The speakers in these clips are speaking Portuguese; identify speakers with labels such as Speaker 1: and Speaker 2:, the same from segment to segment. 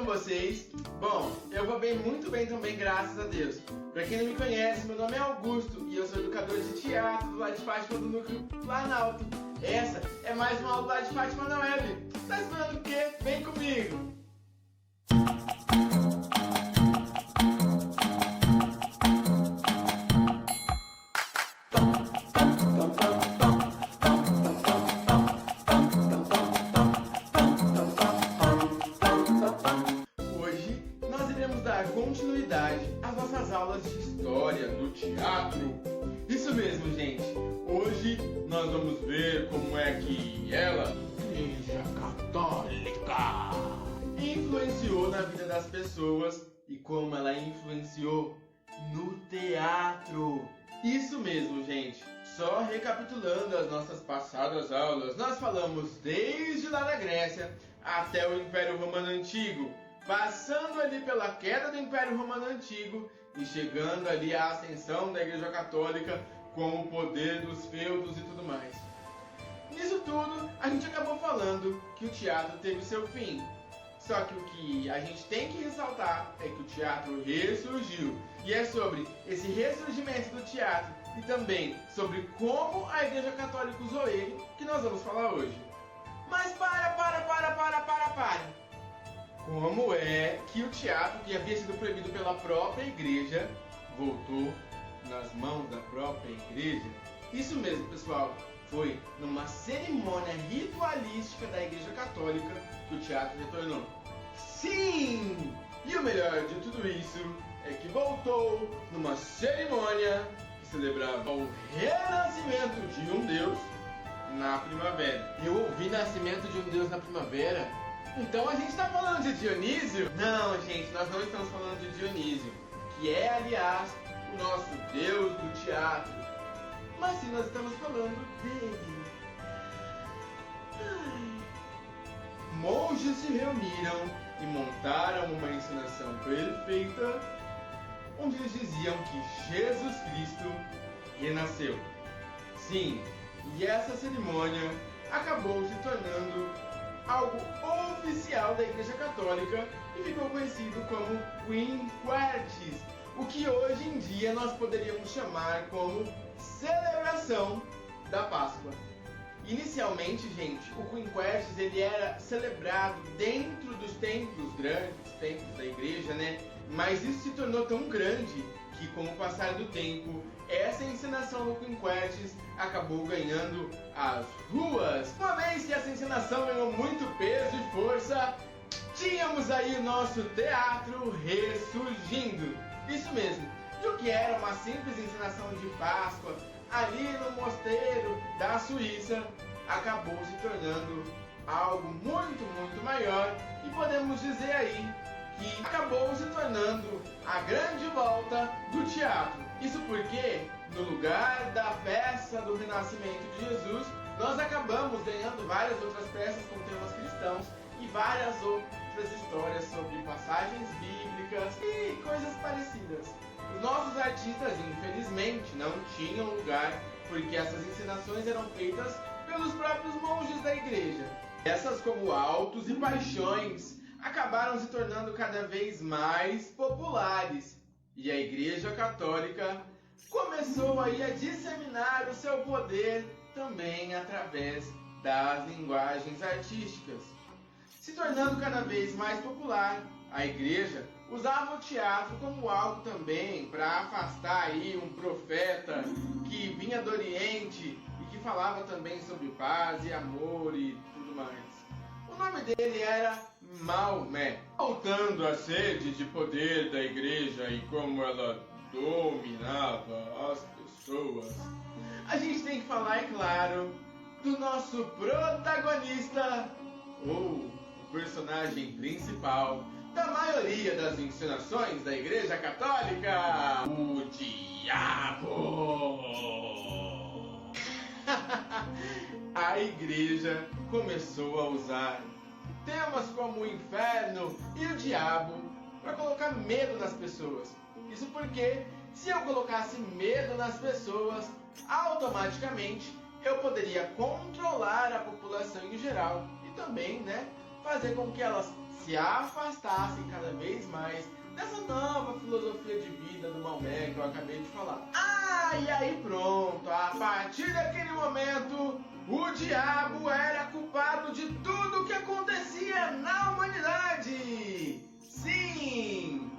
Speaker 1: vocês? Bom, eu vou bem, muito bem também, graças a Deus. Pra quem não me conhece, meu nome é Augusto e eu sou educador de teatro do Lar de Fátima do Núcleo Planalto. Essa é mais uma aula do Lar de Fátima na web. Tá esperando o quê? Vem comigo! Continuidade às nossas aulas de história do teatro. Isso mesmo, gente. Hoje nós vamos ver como é que ela, Igreja Católica, influenciou na vida das pessoas e como ela influenciou no teatro. Isso mesmo, gente. Só recapitulando as nossas passadas aulas, nós falamos desde lá da Grécia até o Império Romano Antigo, passando ali pela queda do Império Romano Antigo e chegando ali à ascensão da Igreja Católica com o poder dos feudos e tudo mais. Nisso tudo, a gente acabou falando que o teatro teve seu fim. Só que o que a gente tem que ressaltar é que o teatro ressurgiu. E é sobre esse ressurgimento do teatro e também sobre como a Igreja Católica usou ele que nós vamos falar hoje. Mas para! Como é que o teatro, que havia sido proibido pela própria igreja, voltou nas mãos da própria igreja? Isso mesmo, pessoal. Foi numa cerimônia ritualística da Igreja Católica que o teatro retornou. Sim! E o melhor de tudo isso é que voltou numa cerimônia que celebrava o renascimento de um Deus na primavera. Eu ouvi nascimento de um Deus na primavera? Então a gente está falando de Dionísio? Não, gente, nós não estamos falando de Dionísio, que é, aliás, o nosso deus do teatro. Mas sim, nós estamos falando dele. Monges se reuniram e montaram uma encenação perfeita, onde eles diziam que Jesus Cristo renasceu. Sim, e essa cerimônia acabou se tornando algo oficial da Igreja Católica e ficou conhecido como Quinquertis, o que hoje em dia nós poderíamos chamar como celebração da Páscoa. Inicialmente, gente, o Quinquertis ele era celebrado dentro dos templos grandes, templos da igreja, né? Mas isso se tornou tão grande que, com o passar do tempo, essa encenação do Quinquertis acabou ganhando as ruas. Uma vez que essa encenação ganhou muito peso e força, tínhamos aí o nosso teatro ressurgindo. Isso mesmo. E o que era uma simples encenação de Páscoa ali no mosteiro da Suíça acabou se tornando algo muito maior e podemos dizer aí que acabou se tornando a grande volta do teatro. Isso porque, no lugar da peça do renascimento de Jesus, nós acabamos ganhando várias outras peças com temas cristãos e várias outras histórias sobre passagens bíblicas e coisas parecidas. Os nossos artistas, infelizmente, não tinham lugar porque essas encenações eram feitas pelos próprios monges da igreja. Essas, como Autos e Paixões, acabaram se tornando cada vez mais populares e a Igreja Católica começou aí a disseminar o seu poder também através das linguagens artísticas. Se tornando cada vez mais popular, a Igreja usava o teatro como algo também para afastar aí um profeta que vinha do Oriente e que falava também sobre paz e amor e tudo mais. O nome dele era Maomé. Voltando à sede de poder da igreja e como ela dominava as pessoas, a gente tem que falar, é claro, do nosso protagonista, ou o personagem principal da maioria das encenações da Igreja Católica, o Diabo. A igreja começou a usar temas como o inferno e o diabo para colocar medo nas pessoas. Isso porque, se eu colocasse medo nas pessoas, automaticamente eu poderia controlar a população em geral e também, fazer com que elas se afastassem cada vez mais dessa nova filosofia de vida do Maomé que eu acabei de falar. E aí pronto, a partir daquele momento, o diabo era culpado de tudo o que acontecia na humanidade. Sim!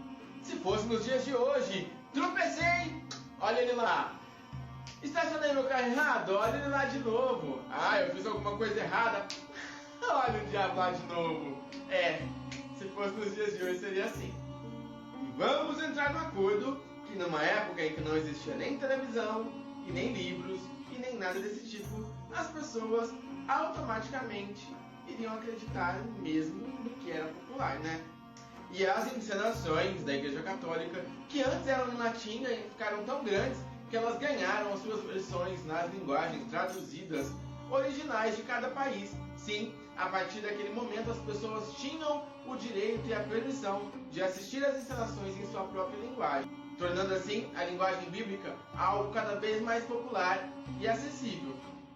Speaker 1: Se fosse nos dias de hoje, tropecei, olha ele lá. Estacionei meu carro errado, olha ele lá de novo. Eu fiz alguma coisa errada, olha o diabo lá de novo. Se fosse nos dias de hoje seria assim. Vamos entrar no acordo que numa época em que não existia nem televisão, e nem livros, e nem nada desse tipo, as pessoas automaticamente iriam acreditar mesmo no que era popular, né? E as encenações da Igreja Católica, que antes eram em latim e ficaram tão grandes que elas ganharam as suas versões nas linguagens traduzidas originais de cada país. Sim, a partir daquele momento as pessoas tinham o direito e a permissão de assistir às encenações em sua própria linguagem, tornando assim a linguagem bíblica algo cada vez mais popular e acessível.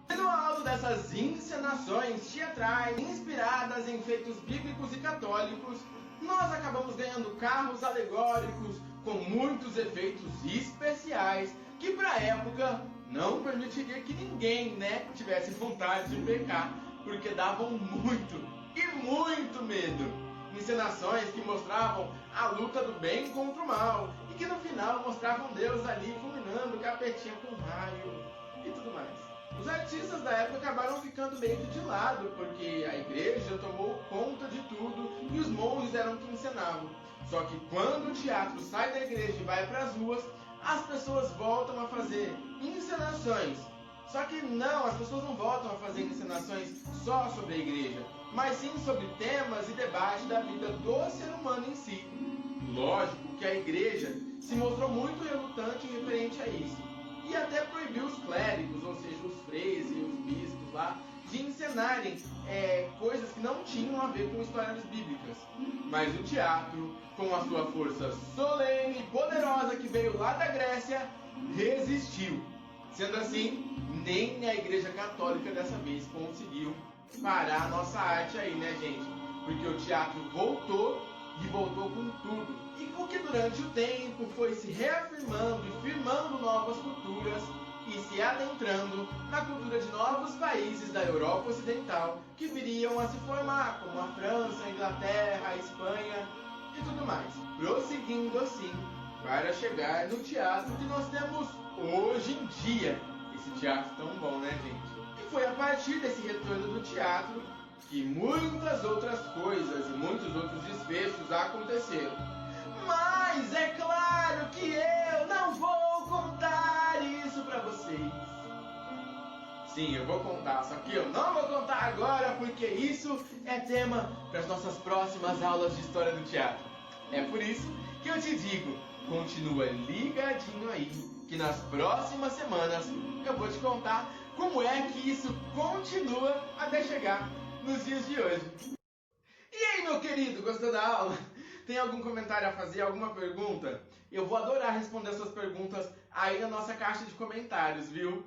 Speaker 1: E no alto dessas encenações teatrais inspiradas em feitos bíblicos e católicos, nós acabamos ganhando carros alegóricos com muitos efeitos especiais que para a época não permitiria que ninguém, tivesse vontade de pecar, porque davam muito e muito medo. Encenações que mostravam a luta do bem contra o mal e que no final mostravam Deus ali fulminando o capetinha com raio e tudo mais. Os artistas da época acabaram ficando meio que de lado, porque a igreja tomou conta de tudo e os monges eram que encenavam. Só que quando o teatro sai da igreja e vai para as ruas, as pessoas voltam a fazer encenações. Só que não, as pessoas não voltam a fazer encenações só sobre a igreja, mas sim sobre temas e debates da vida do ser humano em si. Lógico que a igreja se mostrou muito relutante em referente a isso, e até proibiu os clérigos, ou seja, os freis e os bispos lá, de encenarem coisas que não tinham a ver com histórias bíblicas. Mas o teatro, com a sua força solene e poderosa que veio lá da Grécia, resistiu. Sendo assim, nem a Igreja Católica dessa vez conseguiu parar a nossa arte aí, né, gente? Porque o teatro voltou e voltou com tudo. E o que durante o tempo foi se reafirmando e firmando novas culturas e se adentrando na cultura de novos países da Europa Ocidental que viriam a se formar, como a França, a Inglaterra, a Espanha e tudo mais. Prosseguindo assim, para chegar no teatro que nós temos hoje em dia. Esse teatro tão bom, né, gente? E foi a partir desse retorno do teatro que muitas outras coisas e muitos outros desfechos aconteceram. Mas é claro que eu não vou contar isso pra vocês. Sim, eu vou contar, só que eu não vou contar agora porque isso é tema para as nossas próximas aulas de História do Teatro. É por isso que eu te digo, continua ligadinho aí, que nas próximas semanas eu vou te contar como é que isso continua até chegar nos dias de hoje. E aí, meu querido, gostou da aula? Tem algum comentário a fazer, alguma pergunta? Eu vou adorar responder suas perguntas aí na nossa caixa de comentários, viu?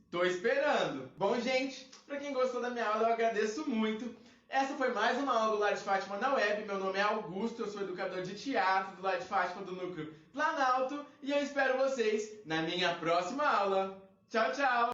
Speaker 1: Tô esperando! Bom, gente, pra quem gostou da minha aula, eu agradeço muito. Essa foi mais uma aula do Lar de Fátima na web. Meu nome é Augusto, eu sou educador de teatro do Lar de Fátima do Núcleo Planalto e eu espero vocês na minha próxima aula. Tchau, tchau!